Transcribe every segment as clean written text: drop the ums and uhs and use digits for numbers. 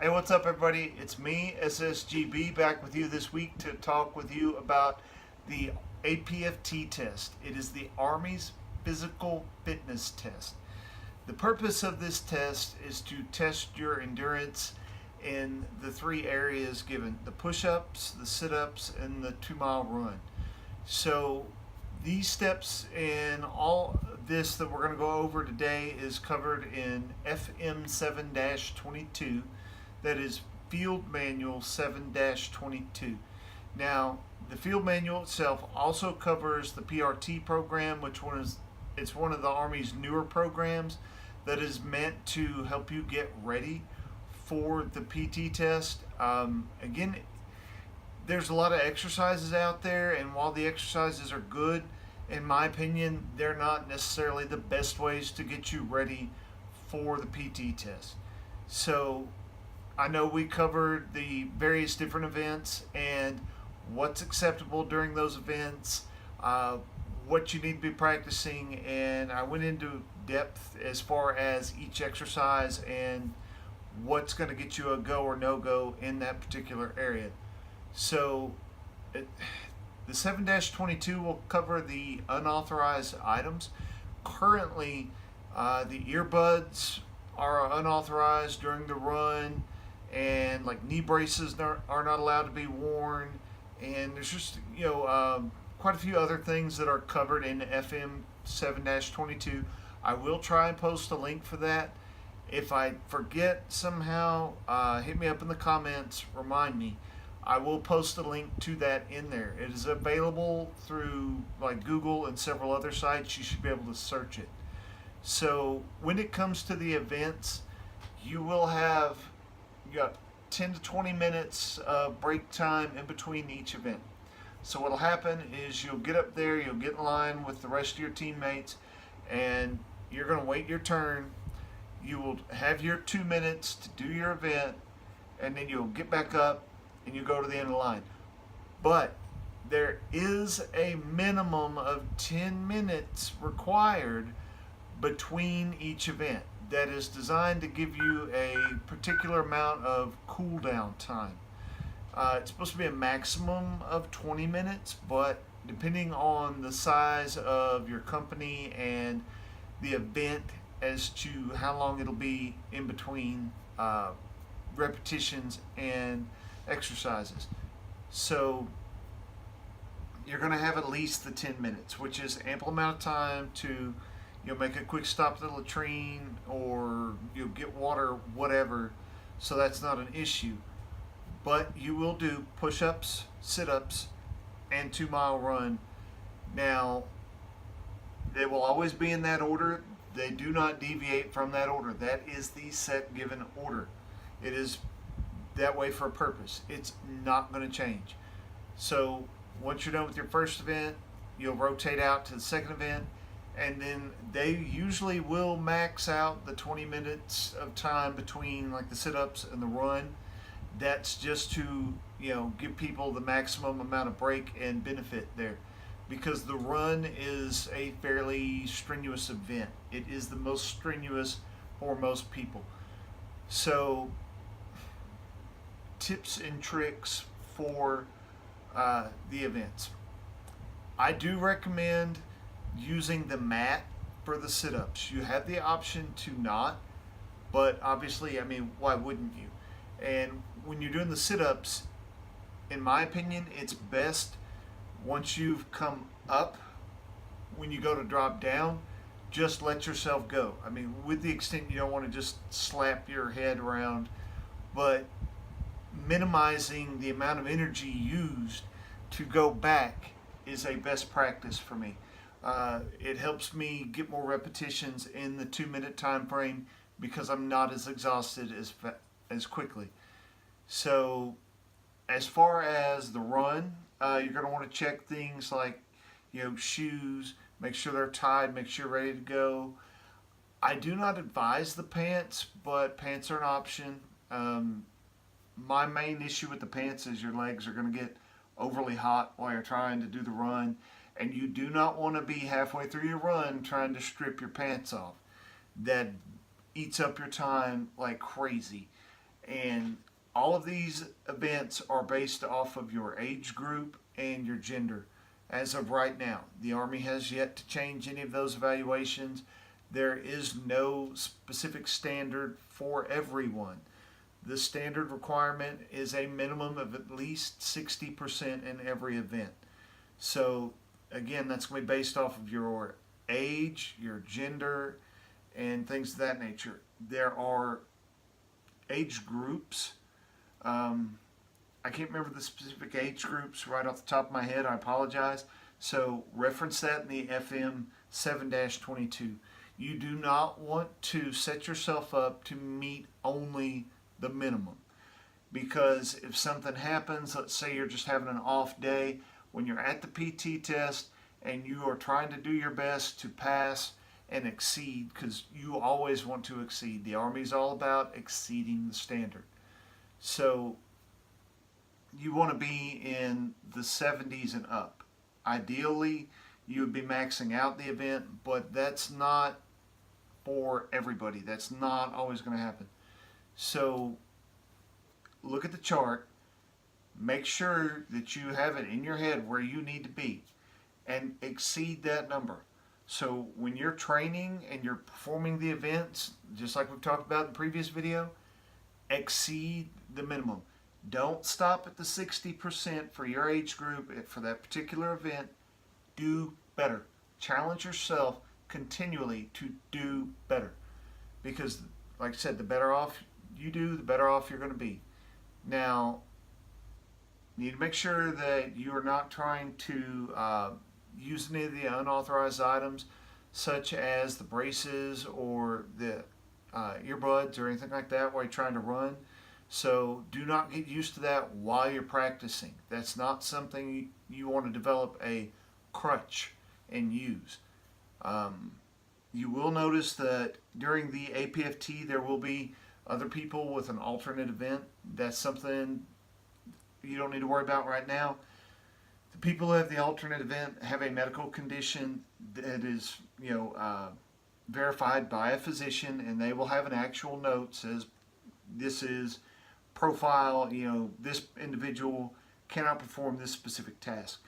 Hey, what's up, everybody? It's me, SSG.B, back with you this week to talk with you about the APFT test. It is the Army's physical fitness test. The purpose of this test is to test your endurance in the three areas given: the push ups, the sit ups, and the 2 mile run. So, these steps and all this that we're going to go over today is covered in FM 7 22, that is Field Manual 7 22. Now, the field manual itself also covers the PRT program, it's one of the Army's newer programs that is meant to help you get ready for the PT test. Again, there's a lot of exercises out there, and while the exercises are good, in my opinion, they're not necessarily the best ways to get you ready for the PT test. So, I know we covered the various different events and what's acceptable during those events, what you need to be practicing, and I went into depth as far as each exercise and what's going to get you a go or no go in that particular area. So, the 7 22 will cover the unauthorized items. Currently, the earbuds are unauthorized during the run, and like knee braces are not allowed to be worn, and there's just quite a few other things that are covered in FM 7 22. I will try and post a link for that. If I forget somehow, hit me up in the comments, remind me. I will post a link to that in there. It is available through like Google and several other sites. You should be able to search it. So when it comes to the events, you will have you got 10 to 20 minutes of break time in between each event. So what'll happen is you'll get up there, you'll get in line with the rest of your teammates, and you're going to wait your turn. You will have your 2 minutes to do your event, and then you'll get back up and you go to the end of the line. But there is a minimum of 10 minutes required between each event that is designed to give you a particular amount of cool down time. It's supposed to be a maximum of 20 minutes, but depending on the size of your company and the event as to how long it'll be in between repetitions and exercises. So you're going to have at least the 10 minutes, which is ample amount of time to make a quick stop at the latrine or get water, whatever. So that's not an issue. But you will do push-ups, sit-ups, and 2 mile run. Now, they will always be in that order. They do not deviate from that order. That is the set given order. It is that way for a purpose. It's not going to change. So once you're done with your first event, you'll rotate out to the second event, and then they usually will max out the 20 minutes of time between like the sit-ups and the run. That's just to give people the maximum amount of break and benefit there, because the run is a fairly strenuous event. It is the most strenuous for most people. So tips and tricks for the events. I do recommend using the mat for the sit-ups. You have the option to not, but obviously, why wouldn't you? And when you're doing the sit-ups, in my opinion, it's best once you've come up, when you go to drop down, just let yourself go. With the extent you don't want to just slap your head around, but minimizing the amount of energy used to go back is a best practice for me. It helps me get more repetitions in the 2 minute time frame because I'm not as exhausted as quickly. So as far as the run, you're going to want to check things like shoes, make sure they're tied, make sure you're ready to go. I do not advise the pants, but pants are an option. My main issue with the pants is your legs are going to get overly hot while you're trying to do the run, and you do not want to be halfway through your run trying to strip your pants off. That eats up your time like crazy. And all of these events are based off of your age group and your gender. As of right now, the Army has yet to change any of those evaluations. There is no specific standard for everyone. The standard requirement is a minimum of at least 60% in every event. So, again, that's going to be based off of your age, your gender, and things of that nature. There are age groups. I can't remember the specific age groups right off the top of my head. I apologize. So reference that in the FM 7-22. You do not want to set yourself up to meet only the minimum. Because if something happens, let's say you're just having an off day, when you're at the PT test and you are trying to do your best to pass and exceed, because you always want to exceed. The Army is all about exceeding the standard. So you want to be in the 70s and up. Ideally, you would be maxing out the event, but that's not for everybody. That's not always going to happen. So look at the chart. Make sure that you have it in your head where you need to be and exceed that number. So when you're training and you're performing the events, just like we've talked about in the previous video, exceed the minimum. Don't stop at the 60% for your age group for that particular event. Do better. Challenge yourself continually to do better. Because, like I said, the better off you do, the better off you're going to be. Now, you need to make sure that you are not trying to use any of the unauthorized items, such as the braces or the earbuds or anything like that while you're trying to run. So do not get used to that while you're practicing. That's not something you want to develop a crutch and use. You will notice that during the APFT there will be other people with an alternate event. That's something you don't need to worry about right now. The people who have the alternate event have a medical condition that is, verified by a physician, and they will have an actual note says this is profile, this individual cannot perform this specific task.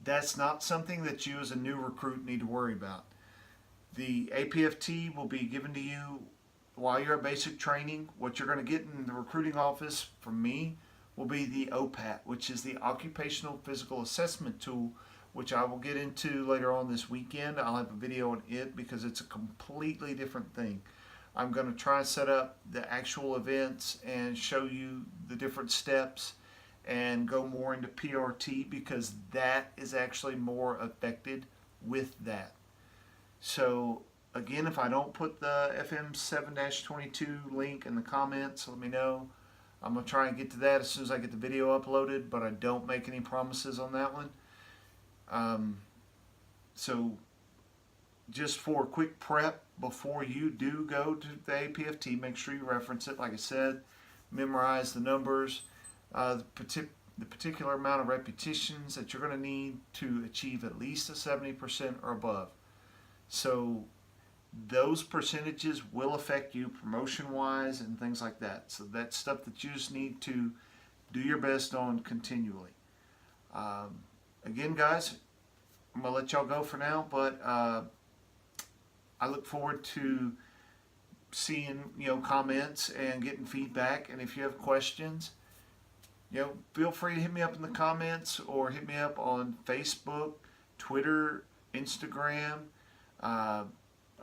That's not something that you as a new recruit need to worry about. The APFT will be given to you while you're at basic training. What you're going to get in the recruiting office from me will be the OPAT, which is the Occupational Physical Assessment Tool, which I will get into later on this weekend. I'll have a video on it because it's a completely different thing. I'm going to try and set up the actual events and show you the different steps and go more into PRT because that is actually more affected with that. So again, if I don't put the FM 7-22 link in the comments, let me know. I'm going to try and get to that as soon as I get the video uploaded, but I don't make any promises on that one. So just for a quick prep before you do go to the APFT, make sure you reference it. Like I said, memorize the numbers, the particular amount of repetitions that you're going to need to achieve at least a 70% or above. So those percentages will affect you promotion-wise and things like that. So that's stuff that you just need to do your best on continually. Again, guys, I'm going to let y'all go for now, but I look forward to seeing, comments and getting feedback. And if you have questions, feel free to hit me up in the comments or hit me up on Facebook, Twitter, Instagram.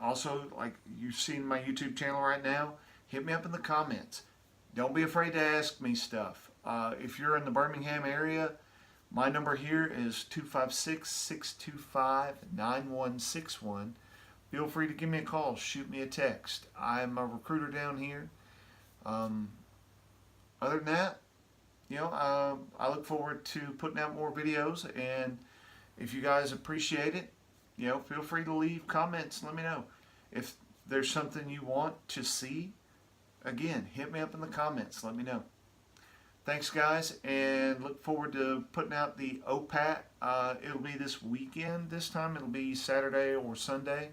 Also, like you've seen my YouTube channel right now, hit me up in the comments. Don't be afraid to ask me stuff. If you're in the Birmingham area, my number here is 256-625-9161. Feel free to give me a call, shoot me a text. I'm a recruiter down here. Other than that, I look forward to putting out more videos, and if you guys appreciate it, feel free to leave comments and let me know. If there's something you want to see, again, hit me up in the comments, let me know. Thanks, guys, and look forward to putting out the OPAT. It'll be this weekend this time. It'll be Saturday or Sunday.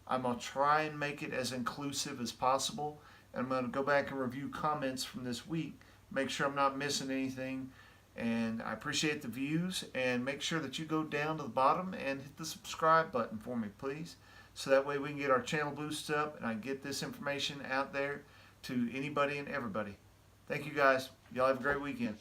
I'm going to try and make it as inclusive as possible. I'm going to go back and review comments from this week, make sure I'm not missing anything. And I appreciate the views, and make sure that you go down to the bottom and hit the subscribe button for me, please. So that way we can get our channel boosted up and I get this information out there to anybody and everybody. Thank you guys. Y'all have a great weekend.